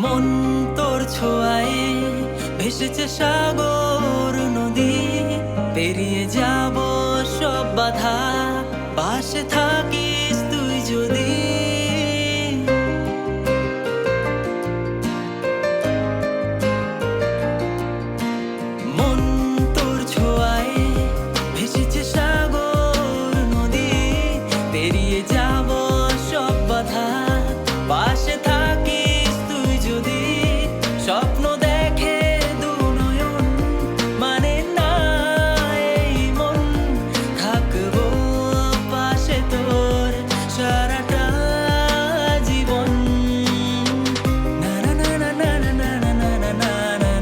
মন তোর ছোঁয়ায় ভেসেছে সাগর নদী, পেরিয়ে যাব সব বাধা, পাশে থাক